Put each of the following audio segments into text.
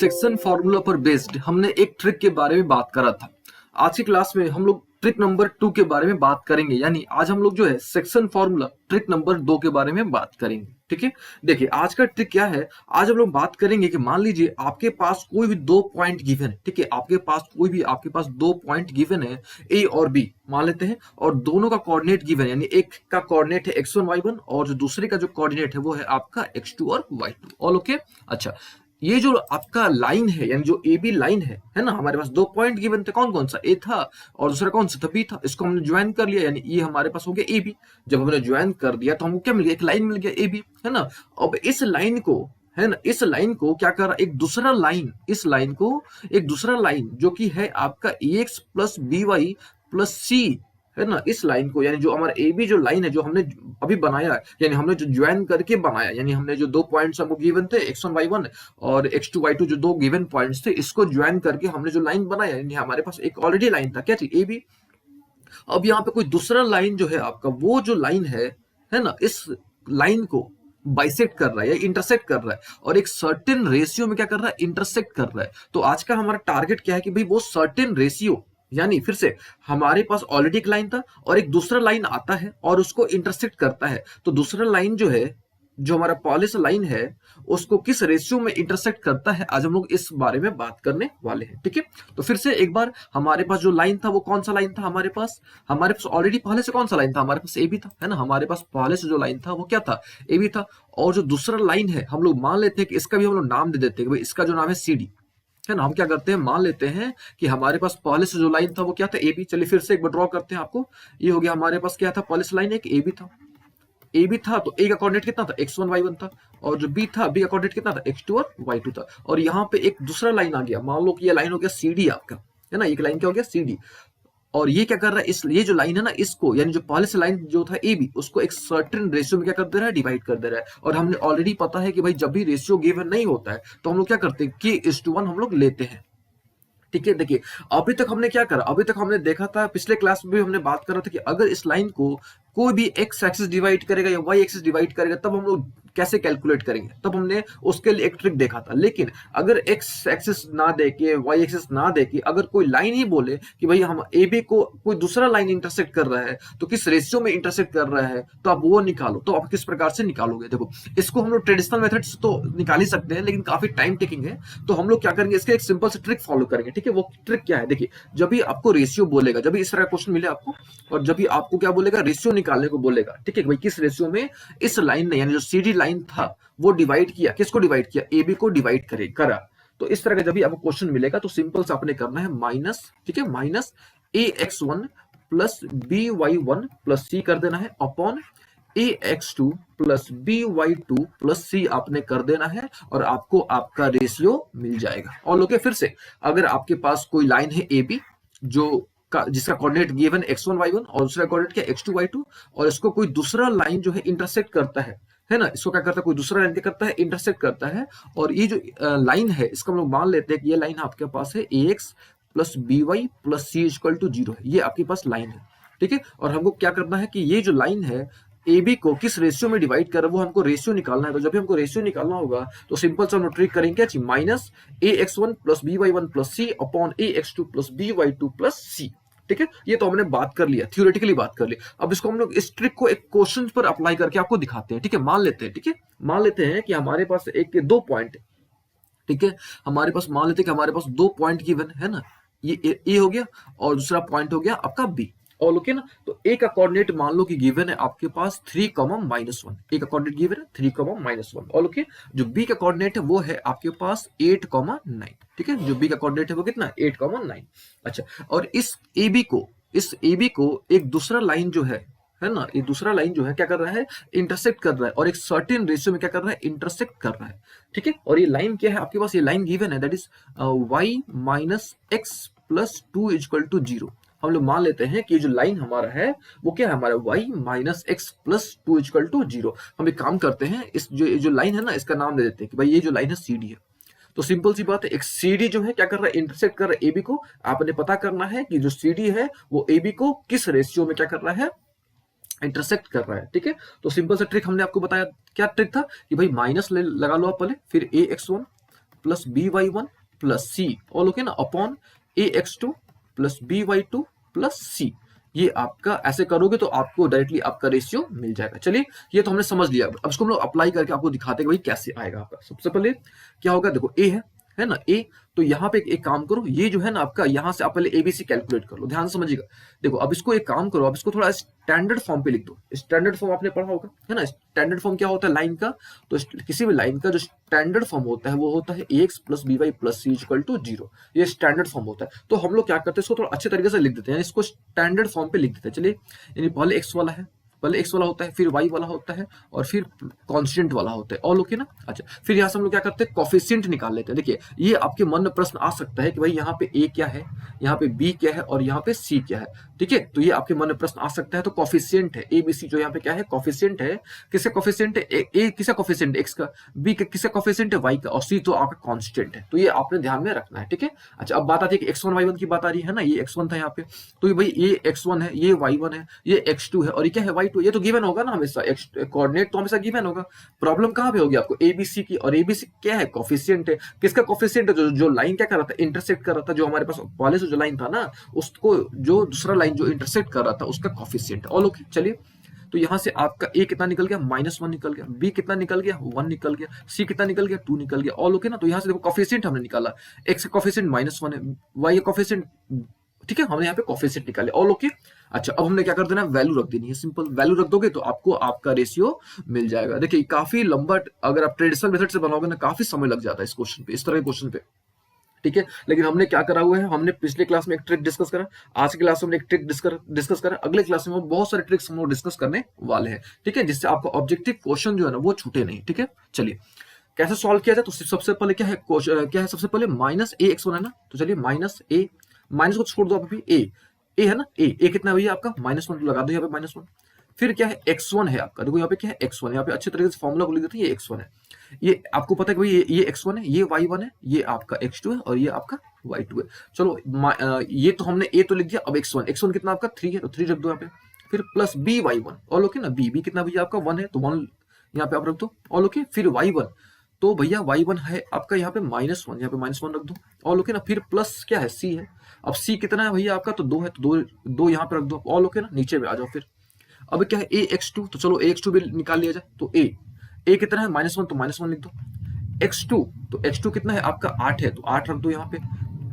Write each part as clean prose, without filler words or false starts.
Section formula पर based हमने एक ट्रिक के बारे में बात करा था। आज की क्लास में हम लोग ट्रिक नंबर 2 के बारे में बात करेंगे, यानी आज हम लोग जो है सेक्शन फॉर्मूला ट्रिक नंबर 2 के बारे में बात करेंगे। ठीक है, देखिए आज का ट्रिक क्या है। आज हम लोग बात करेंगे कि मान लीजिए आपके पास कोई भी दो पॉइंट गिवन है। ठीक है, आपके पास दो पॉइंट गिवन है, ए और बी मान लेते हैं, और दोनों का कोऑर्डिनेट गिवन है, यानी एक का कोऑर्डिनेट है x1 y1 और जो दूसरे का जो कोऑर्डिनेट है वो है आपका x2 और y2। All okay. अच्छा, ये जो आपका लाइन है, यानी जो ए बी लाइन है ना, हमारे पास दो पॉइंट गिवन थे, कौन कौन सा, ए था और दूसरा कौन सा था, बी था। इसको हमने ज्वाइन कर लिया, यानी ये हमारे पास हो गया ए बी। जब हमने ज्वाइन कर दिया तो हमको क्या मिल गया, एक लाइन मिल गया ए बी, है ना। अब इस लाइन को, है ना, इस लाइन को क्या कर रहा है, एक दूसरा लाइन, इस लाइन को एक दूसरा लाइन जो कि है आपका a x plus B Y plus c, है ना, इस लाइन को, यानी जो हमारा ए बी जो लाइन है जो हमने अभी बनाया है, यानी हमने जो ज्वाइन करके बनाया, यानी हमने जो दो पॉइंट्स हमको गिवन थे x1 y1 और x2 y2 जो दो गिवन पॉइंट्स थे, इसको ज्वाइन करके हमने जो लाइन बनाया, यानी हमारे पास एक ऑलरेडी लाइन था, क्या थी, ए बी। अब यहाँ पे कोई दूसरा लाइन जो है आपका, वो जो लाइन है ना, इस लाइन को बाइसेक्ट कर रहा है या इंटरसेक्ट कर रहा है, और एक सर्टेन रेशियो में क्या कर रहा है, इंटरसेक्ट कर रहा है। तो आज का हमारा टारगेट क्या है कि भाई वो सर्टेन रेशियो, यानी फिर से हमारे पास ऑलरेडी एक लाइन था और एक दूसरा लाइन आता है और उसको इंटरसेक्ट करता है, तो दूसरा लाइन जो है, जो हमारा पॉलिश लाइन है, उसको किस रेशियो में इंटरसेक्ट करता है, आज हम लोग इस बारे में बात करने वाले हैं। ठीक है, तो फिर से एक बार, हमारे पास जो लाइन था वो कौन सा लाइन था, हमारे पास ऑलरेडी पहले से कौन सा लाइन था, हमारे पास ए बी था, है ना। हमारे पास पहले से जो लाइन था वो क्या था, ए बी था। और जो दूसरा लाइन है, हम लोग मान लेते हैं कि इसका भी हम लोग नाम दे देते हैं कि भाई इसका जो नाम है सी डी, है ना। हम क्या करते हैं, मान लेते हैं कि हमारे पास पहले से जो लाइन था वो क्या था, ए बी। चलिए फिर से एक बार ड्रॉ करते हैं आपको। ये हो गया, हमारे पास क्या था, पहले से लाइन एक ए बी था, ए बी था, तो ए का कोऑर्डिनेट कितना था, x1 y1 था, और जो बी था, बी का कोऑर्डिनेट कितना था, x2 और y2 था। और यहाँ पे एक दूसरा लाइन आ गया, मान लो कि ये लाइन हो गया सी डी आपका, है ना, एक लाइन क्या हो गया, सी डी। और ये क्या कर रहा है, इस ये जो लाइन है ना, इसको, यानी जो पहले से लाइन जो था ए बी, उसको एक सर्टेन रेशियो में क्या कर दे रहा है, डिवाइड कर दे रहा है। और हमने ऑलरेडी पता है कि भाई जब भी रेशियो गिवन नहीं होता है तो हम लोग क्या करते हैं, k:1 हम लोग लेते हैं। ठीक है, देखिए अभी तक हमने क्या करा, अभी तक हमने देखा था, पिछले क्लास में भी हमने बात कर रहा था कि अगर इस लाइन को कोई भी एक्स एक्सिस डिवाइड करेगा या वाई एक्सिस डिवाइड करेगा, तब हम लोग कैसे कैलकुलेट करेंगे, तब हमने उसके लिए एक ट्रिक देखा था। लेकिन अगर एक्स एक्सिस ना देके, वाई एक्सिस ना देके, अगर कोई लाइन ही बोले कि भाई हम ए बी को कोई दूसरा लाइन इंटरसेक्ट कर रहा है, तो किस रेशियो में इंटरसेक्ट कर रहा है, तो आप वो निकालो। तो आप किस प्रकार से निकालोगे, देखो इसको हम लोग ट्रेडिशनल मेथड से तो निकाल ही सकते हैं, लेकिन काफी टाइम टेकिंग है। तो हम लोग क्या करेंगे, इसके एक सिंपल से ट्रिक फॉलो करेंगे। ठीक है, वो ट्रिक क्या है, देखिए जब भी आपको रेशियो बोलेगा, जब भी इस तरह का क्वेश्चन मिले आपको, और जब भी आपको क्या बोलेगा, रेशियो निकालने को बोलेगा, ठीक है, भाई किस रेशियो में इस लाइन ने, यानी जो सीडी लाइन था वो डिवाइड किया, किसको डिवाइड किया, ए बी को डिवाइड करा। तो इस तरह का जब भी आपको क्वेश्चन मिलेगा तो सिंपल से आपने करना है माइनस, ठीक है, minus a x one plus B y one plus c कर देना है, upon a x two plus B y two plus c आपने कर देना है, और आपको आपका रेशियो मिल जाएगा। और लोग फिर से, अगर आपके पास कोई लाइन है ए बी जो जिसका कोऑर्डिनेट गिवन x1 y1 और दूसरा कोऑर्डिनेट क्या x2 y2, और इसको कोई दूसरा लाइन जो है इंटरसेक्ट करता है ना, इसको क्या करता है, कोई दूसरा लाइन क्या करता है, इंटरसेक्ट करता है। और ये जो लाइन है, इसको हम लोग मान लेते हैं कि ये लाइन आपके पास है ax plus B Y plus C equal to 0 है, ये आपके पास लाइन है। ठीक है, और हमको क्या करना है कि ये जो लाइन है ए बी को किस रेशियो में डिवाइड कर रहा है, वो हमको रेशियो निकालना है। तो जब भी हमको रेशियो निकालना होगा तो सिंपल से हम ट्रिक करेंगे, क्या, minus a x one plus B y one plus c upon a x two plus B y two plus c. ठीक है, ये तो हमने बात कर लिया, थ्योरेटिकली बात कर ली। अब इसको हम लोग इस ट्रिक को एक क्वेश्चन पर अप्लाई करके आपको दिखाते हैं। ठीक है, मान लेते हैं, ठीक है, मान लेते हैं कि हमारे पास एक दो पॉइंट है। ठीक है, हमारे पास मान लेते हैं कि हमारे पास दो पॉइंट गिवन है ना, ये ए हो गया और दूसरा पॉइंट हो गया आपका बी। और ओके ना, तो ए का कोऑर्डिनेट मान लो कि गिवन है आपके पास 3,-1, ए का कोऑर्डिनेट गिवन है 3,-1। और ओके, जो बी का कोऑर्डिनेट है वो है आपके पास 8,9। ठीक है, जो बी का कोऑर्डिनेट है वो कितना, 8,9। अच्छा, और इस ए बी को एक दूसरा लाइन जो है ना, ये दूसरा लाइन जो है क्या कर रहा है, इंटरसेक्ट कर रहा है, और एक सर्टेन रेशियो में क्या कर रहा है, इंटरसेक्ट कर रहा है। ठीक है, और ये लाइन क्या है आपके पास, ये लाइन गिवन है, that is y minus X plus two equal to 0। हम लोग मान लेते हैं कि ये जो लाइन हमारा है वो क्या है, हमारा y minus X plus two equal to 0। हम एक काम करते हैं, इस जो लाइन है ना, इसका नाम दे देते हैं कि भाई ये जो लाइन है सी डी है। तो सिंपल सी बात है, एक सीडी जो है क्या कर रहा है, इंटरसेक्ट कर रहा है एबी को। आपने पता करना है कि जो सीडी है वो एबी को किस रेशियो में क्या कर रहा है, इंटरसेक्ट कर रहा है। ठीक है, तो सिंपल सा ट्रिक हमने आपको बताया, क्या ट्रिक था कि भाई माइनस लगा लो आप पहले, फिर a x one plus B y one plus c all okay ना upon a x two plus B y two plus c. ये आपका ऐसे करोगे तो आपको डायरेक्टली आपका रेशियो मिल जाएगा। चलिए ये तो हमने समझ लिया। अब इसको हम लोग अप्लाई करके आपको दिखाते हैं कि भाई कैसे आएगा आपका। सबसे पहले क्या होगा, देखो ए है ना ए, तो यहाँ पे एक काम करो, ये जो है ना आपका, यहाँ से आप पहले एबीसी कैलकुलेट कर लो, ध्यान समझिएगा। देखो अब इसको एक काम करो, अब इसको थोड़ा स्टैंडर्ड फॉर्म पे लिख दो। स्टैंडर्ड फॉर्म आपने पढ़ा होगा है ना, स्टैंडर्ड फॉर्म क्या होता है लाइन का, तो किसी भी लाइन का जो स्टैंडर्ड फॉर्म होता है वो होता है X plus B Y plus C equal to 0। ये स्टैंडर्ड फॉर्म होता है। तो हम लोग क्या करते हैं, इसको थोड़ा अच्छे तरीके से लिख देते हैं, इसको स्टैंडर्ड फॉर्म पे लिख देते हैं। चलिए यानी पहले एक्स वाला है, पहले एक्स वाला होता है, फिर वाई वाला होता है, और फिर कांस्टेंट वाला होता है। ऑल ओके ना। अच्छा फिर यहाँ से हम लोग क्या करते हैं, कोफिशिएंट निकाल लेते हैं। देखिए ये आपके मन में प्रश्न आ सकता है कि भाई यहाँ पे ए क्या है, यहाँ पे बी क्या है, और यहाँ पे सी क्या है। ठीक है, तो ये आपके मन में प्रश्न आ सकता है। तो कोफिशिएंट है ए बी सी, जो यहाँ पे क्या है कोफिशिएंट है, किसका कोफिशिएंट है, ए किसका कोफिशिएंट है एक्स का, बी किसका कोफिशिएंट है वाई का, और सी तो आपका कांस्टेंट है। तो ये आपने ध्यान में रखना है। ठीक है, अच्छा अब बात आती है कि x1 y1 की बात आ रही है ना, ये x1 था यहाँ पे, तो ये भाई ये x1 है, ये y1 है, ये x2 है, और ये क्या है y2। ये तो गिवन होगा ना हमेशा, एक्स कोऑर्डिनेट तो हमेशा गिवन होगा। प्रॉब्लम कहाँ पे होगी आपको, एबीसी की, और एबीसी क्या है कोफिशिएंट है। किसका कोफिशिएंट है, जो लाइन क्या कर रहा था, इंटरसेक्ट कर रहा था, जो हमारे पास पहले से जो लाइन था ना, उसको जो दूसरा लाइन जो इंटरसेक्ट कर रहा था उसका कोफिशिएंट। All okay. चलिए तो यहां से आपका ए कितना निकल गया, -1 निकल गया, बी कितना निकल गया, 1 निकल गया, सी कितना निकल गया, 2 निकल गया। ऑल ओके ना। तो यहां से देखो कोफिशिएंट हमने निकाला, एक्स का कोफिशिएंट -1 है, वाई का कोफिशिएंट, ठीक है, हमने यहाँ पे कोफिशिएंट निकाले। All okay. अच्छा अब हमने क्या कर देना है, वैल्यू रख देनी है। सिंपल वैल्यू रख दोगे तो आपको आपका रेशियो मिल जाएगा। देखिए काफी लंबा, अगर आप ट्रेडिशनल मेथड से बनाओगे ना काफी समय लग जाता है इस क्वेश्चन पे, इस तरह के क्वेश्चन पे। ठीक है, लेकिन हमने क्या करा हुआ है, हमने पिछले क्लास में एक ट्रिक डिस्कस करा, आज की क्लास में हमने एक ट्रिक डिस्कस करा, अगले क्लास में हम बहुत सारे ट्रिक्स हम लोग डिस्कस करने वाले हैं। ठीक है, जिससे आपका ऑब्जेक्टिव क्वेश्चन जो है ना वो छूटे नहीं। ठीक है, चलिए कैसे सॉल्व किया जाए, तो सबसे पहले क्या है, क्या है सबसे पहले माइनस ए एक्स वन है ना, तो चलिए माइनस ए, माइनस को छोड़ दो आप अभी, ए है ना, ए कितना है भैया आपका -1, लगा दो यहाँ पे -1। फिर क्या है x1 है आपका, देखो यहाँ पे क्या है x1, यहाँ पे अच्छे तरीके से फॉर्मूला को लिख देते हैं, ये x1 है, ये आपको पता है कि भाई ये x1 है, ये y1 है, ये आपका x2 है, और ये आपका y2 है। चलो ये तो हमने a तो लिख दिया, अब x1 कितना आपका 3 है, तो 3 रख दो यहाँ पे। फिर plus B y1, all okay ना, बी कितना भैया आपका 1 है, तो 1 यहाँ पे आप रख दो, ऑल ओके। फिर y1, तो भैया y1 है आपका यहाँ पे -1, यहाँ पे -1 रख दो, ऑल ओके ना। फिर प्लस क्या है c है, अब c कितना है भैया आपका, तो 2 है, तो 2 यहाँ पे रख दो, ऑल ओके ना। नीचे में आ जाओ। फिर अब क्या है ax2, तो चलो ax2 भी निकाल लिया जाए, तो a कितना है -1, तो -1 लिख दो। x2, तो x2 कितना है आपका 8 है, तो 8 रख दो यहाँ पे,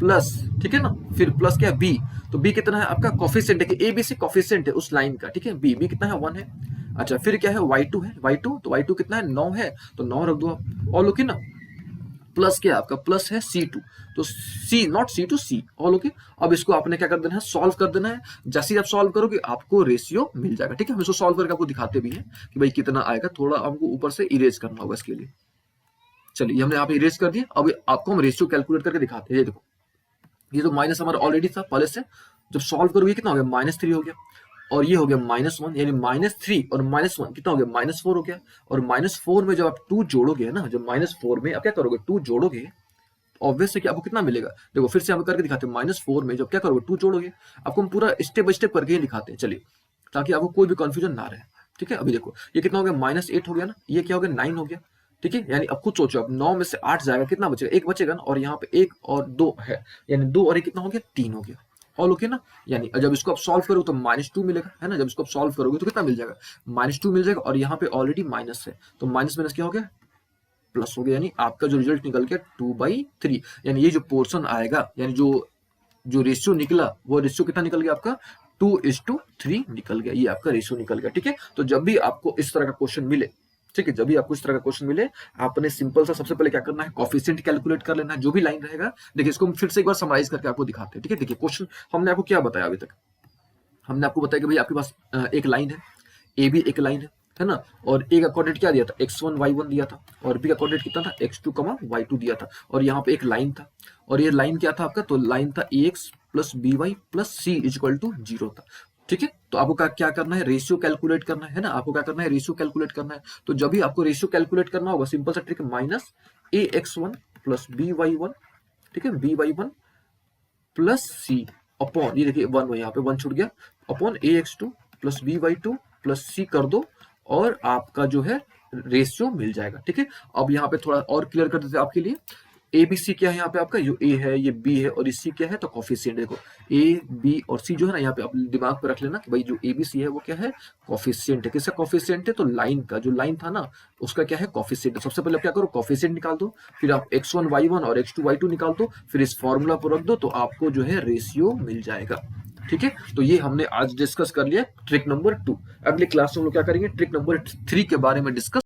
प्लस, ठीक है ना। फिर प्लस क्या है b, तो b कितना है आपका कोफिशिएंट है कि एबीसी कोफिशिएंट है उस लाइन का, ठीक है, b कितना है 1 है। अच्छा फिर क्या है y2 है, y2 तो y2 कितना है 9 है, तो 9 रख दो आप, ऑल ओके ना। प्लस क्या है आपका, प्लस है C2, तो C not C2 C, all okay. अब इसको आपने क्या कर देना है, सॉल्व कर देना है। जैसे ही आप सॉल्व करोगे आपको रेशियो मिल जाएगा। ठीक है, हम इसको सॉल्व करके आपको दिखाते भी हैं कि भाई कितना आएगा, थोड़ा हमको ऊपर से इरेज करना होगा इसके लिए। चलिए हमने यहाँ पे इरेज कर दिया, अब आपको हम रेशियो कैलकुलेट करके दिखाते हैं। ये देखो, ये तो माइनस हमारा ऑलरेडी था पहले से, जब सॉल्व करोगे कितना हो गया, -3 हो गया, और ये हो गया -1, यानी -3 और -1 कितना हो गया, -4 हो गया। और -4 में जब आप 2 जोड़ोगे ना, जब -4 में आप क्या करोगे, 2 जोड़ोगे, ऑब्वियस है कि आपको कितना मिलेगा। देखो फिर से हम करके दिखाते हैं, -4 में जब क्या करोगे 2 जोड़ोगे, आपको हम पूरा स्टेप बाय स्टेप करके ही दिखाते हैं। चलिए ताकि आपको कोई भी कंफ्यूजन ना रहे। ठीक है, अभी देखो ये कितना हो गया, -8 हो गया ना, ये क्या हो गया 9 हो गया। ठीक है, यानी अब खुद सोचो, अब 9 में से 8 जाएगा, कितना बचेगा, 1 बचेगा ना, और यहाँ पे 1 और 2 है, यानी 2 और 1 कितना हो गया, 3 हो गया, ऑल ओके ना। यानी जब इसको आप सॉल्व करोगे तो -2 मिलेगा, है ना, जब इसको आप सॉल्व करोगे तो कितना मिल जाएगा, -2 मिल जाएगा, और यहाँ पे ऑलरेडी माइनस है, तो माइनस माइनस क्या हो गया, प्लस हो गया, यानी आपका जो रिजल्ट निकल गया 2/3। यानी ये जो पोर्शन आएगा, यानी जो रेशियो निकला, वो रेशियो कितना निकल गया आपका, 2:3 निकल गया, ये आपका रेशियो निकल गया। ठीक है, तो जब भी आपको इस तरह का क्वेश्चन मिले, ठीक है, जब भी आपको इस तरह का क्वेश्चन मिले, आपने सिंपल सा सबसे पहले क्या करना है, कोफिशिएंट कैलकुलेट कर लेना है, जो भी लाइन रहेगा। देखिए इसको हम फिर से एक बार समराइज करके आपको दिखाते हैं। ठीक है, देखिए क्वेश्चन हमने आपको क्या बताया अभी तक, हमने आपको बताया कि भाई आपके पास एक लाइन है, ए भी एक लाइन है ना, और ए का कोऑर्डिनेट क्या दिया था, x1 y1 दिया था, और बी का कोऑर्डिनेट कितना था, x2 y2 दिया था, और यहाँ पे एक लाइन था, और ये लाइन क्या था आपका, तो लाइन था ax plus B Y plus C equal to 0 था। ठीक है, तो आपको क्या करना है, रेशियो कैलकुलेट करना है ना, आपको क्या करना है, रेशियो कैलकुलेट करना है। तो जब भी आपको रेशियो कैलकुलेट करना होगा, सिंपल सा trick, -ax1 plus B y one, ठीक है, b y one plus c upon, ये देखिए 1 यहाँ पे 1 छूट गया, upon ax2 plus B y two plus c कर दो, और आपका जो है रेशियो मिल जाएगा। ठीक है, अब यहाँ पे थोड़ा और क्लियर कर देते हैं आपके लिए। ए बी सी क्या है यहाँ पे आपका, जो ए है ये बी है और ये सी क्या है, तो कॉफिशिएंट। देखो ए बी और सी जो है ना, यहाँ पे आप दिमाग पे रख लेना कि भाई जो ए बी सी है वो क्या है, कॉफिशिएंट है। किसका कॉफिशिएंट है, तो लाइन का, जो लाइन था ना उसका क्या है, कॉफिशिएंट। सबसे पहले आप क्या करो, कॉफिशिएंट निकाल दो, फिर आप x1 y1 और x2 y2 निकाल दो, फिर इस फॉर्मूला पर रख दो, तो आपको जो है रेशियो मिल जाएगा। ठीक है, तो ये हमने आज डिस्कस कर लिया ट्रिक नंबर 2। अगले क्लास में हम लोग क्या करेंगे, ट्रिक नंबर 3 के बारे में डिस्कस